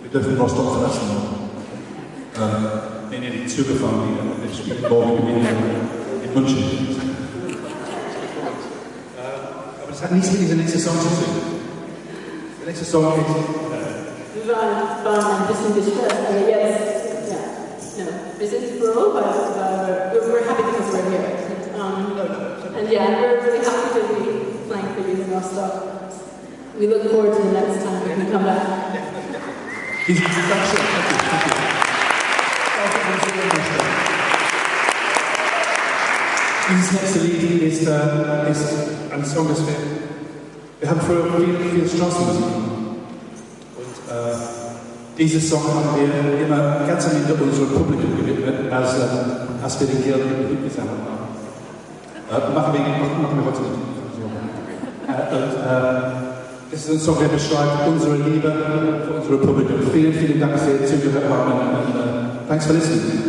Wir dürfen Rostock verlassen. Nee, die Züge fahren wieder. Wir spielen morgen in München. Aber das hat nichts mit dieser nächsten Song zu tun. Der nächste Song ist... Wir waren ein bisschen gestresst, aber jetzt, wir sind froh, but we're happy because we're here. And yeah, we're really happy to be playing for you in Rostock. We look forward to the next time we can come back. Dieses nächste Lied ist ein Song, das wir haben früher viel Straßenmusik gemacht. Und diesen Song haben wir immer ganz am Ende unserem Publikum gewidmet, als wir die Gelder gesammelt haben. Machen wir heute nicht. Das ist ein Song, der beschreibt unsere Liebe für unser Publikum. Vielen Dank, dass ihr zugehört habt. Thanks for listening.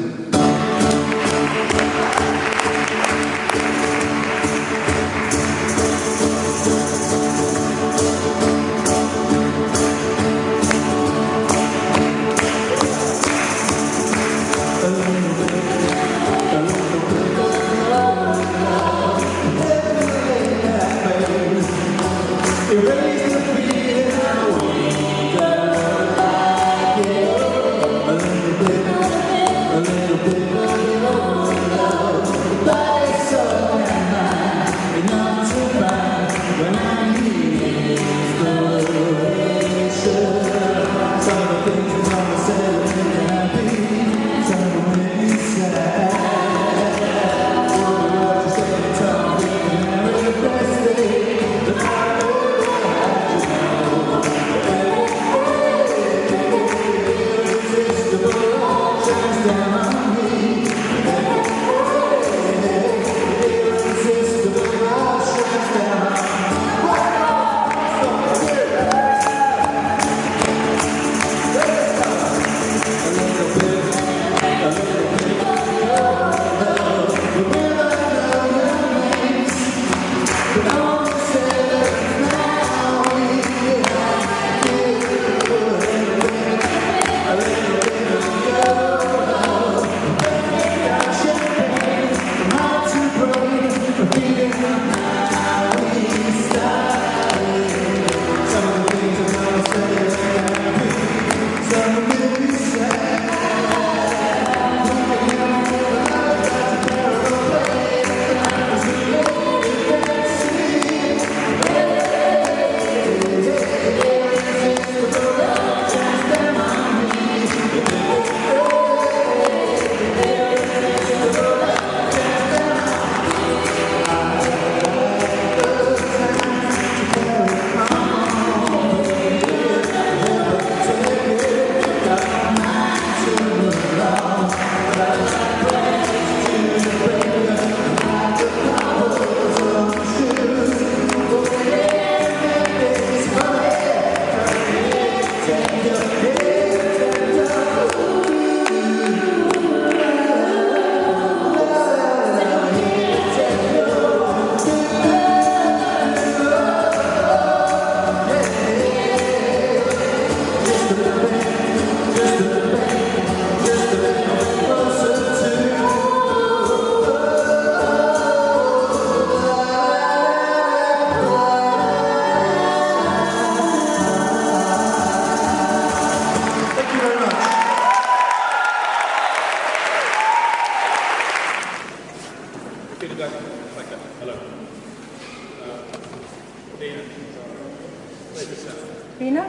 Rina?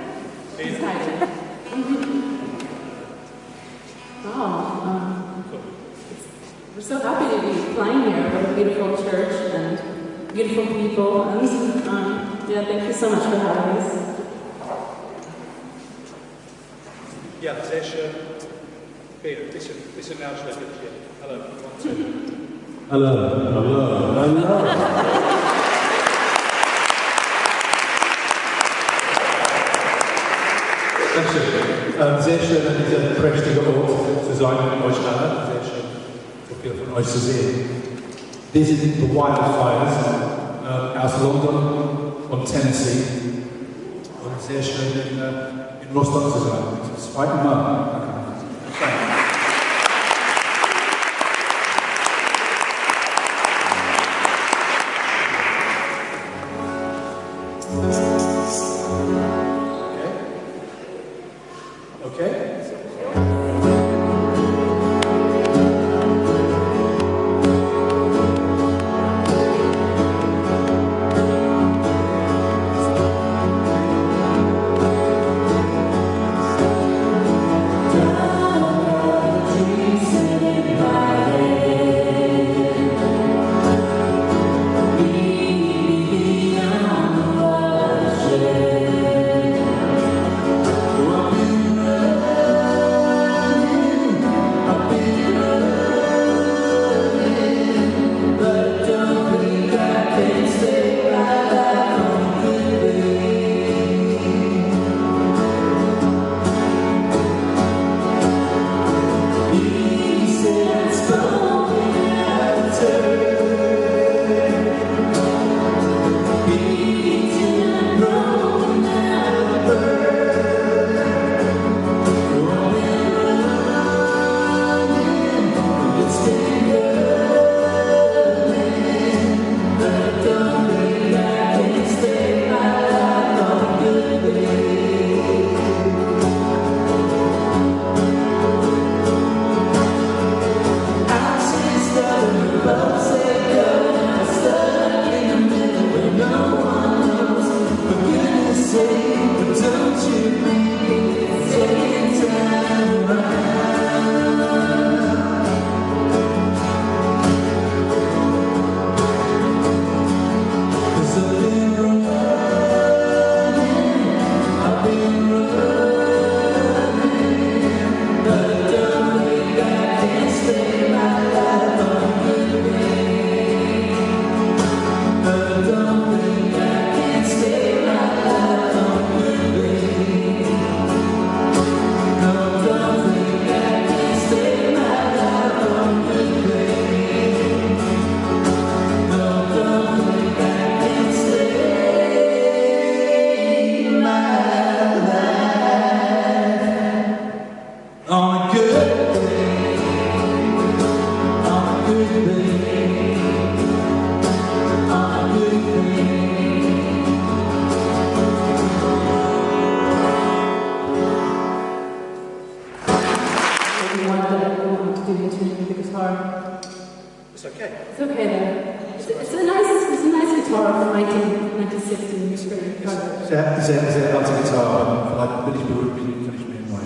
Wow. We're so happy to be playing here. What a beautiful church and beautiful people. And yeah, thank you so much for having us. Ja, sehr schön. Peter, bisschen Lautstärke hier. Hallo. Hallo. Sehr schön, an diesem prächtigen Ort zu sein mit euch allen. Sehr schön, so viel von euch zu sehen. Wir sind the Wildfires aus London und Tennessee. Und sehr schön in Rostock zu sein. Das zweite Mal. Sehr alte Gitarre, vielleicht bin ich berühmt, kann ich mir neu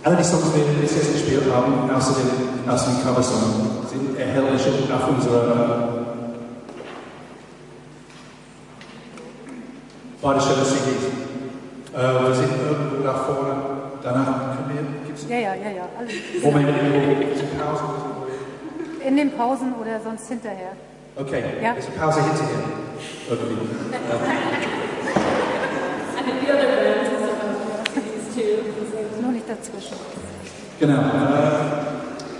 alle die Songs, die wir bis jetzt gespielt haben, außer den Cover-Song, sind erhältlich auf unserer Badestelle CDs. Wir sind irgendwo da vorne, danach gibt's Ja. Alles. Moment, in Pausen? In den Pausen oder sonst hinterher. Okay, ja. Ist eine Pause hinterher. Irgendwie. And the other band is about these two. Nur nicht dazwischen. Genau.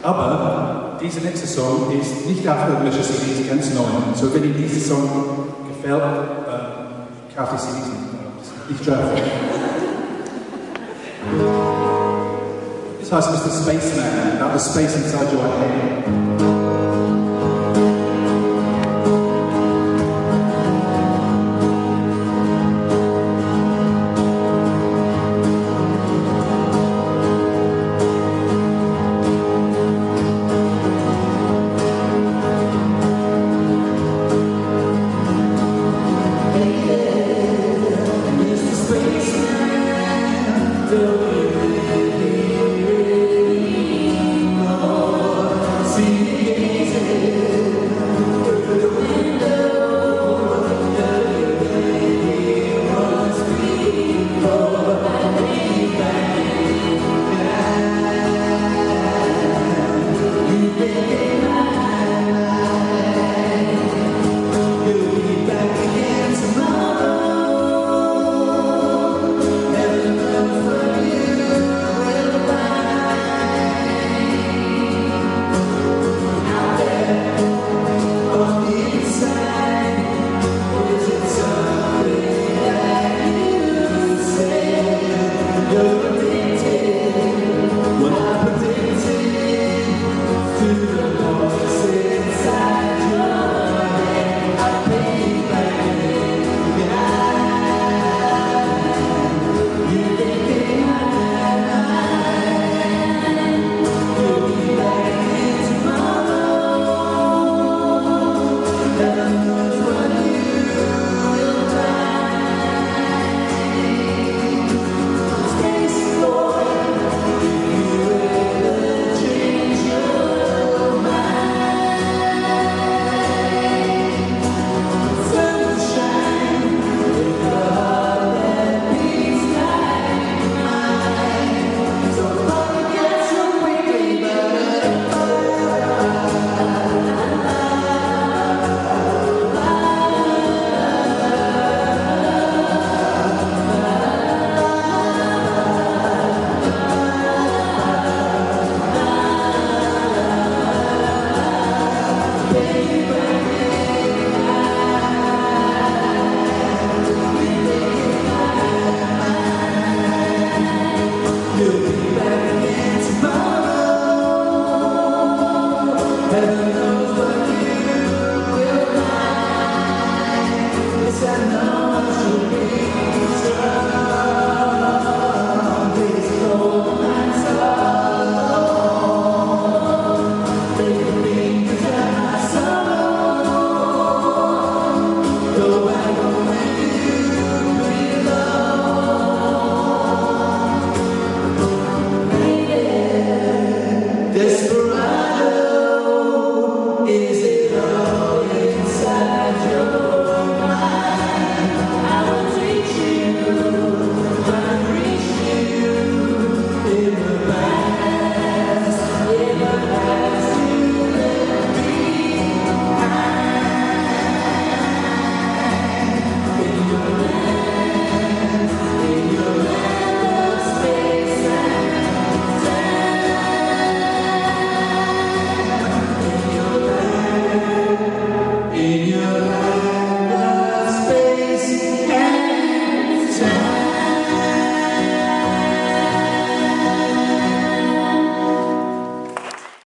Aber dieser nächste Song ist nicht auf irgendwelche CDs, ganz neu. So, wenn Ihnen dieser Song gefällt, kauft die CDs nicht drauf. This heißt Mr. Spaceman, about the space inside your head.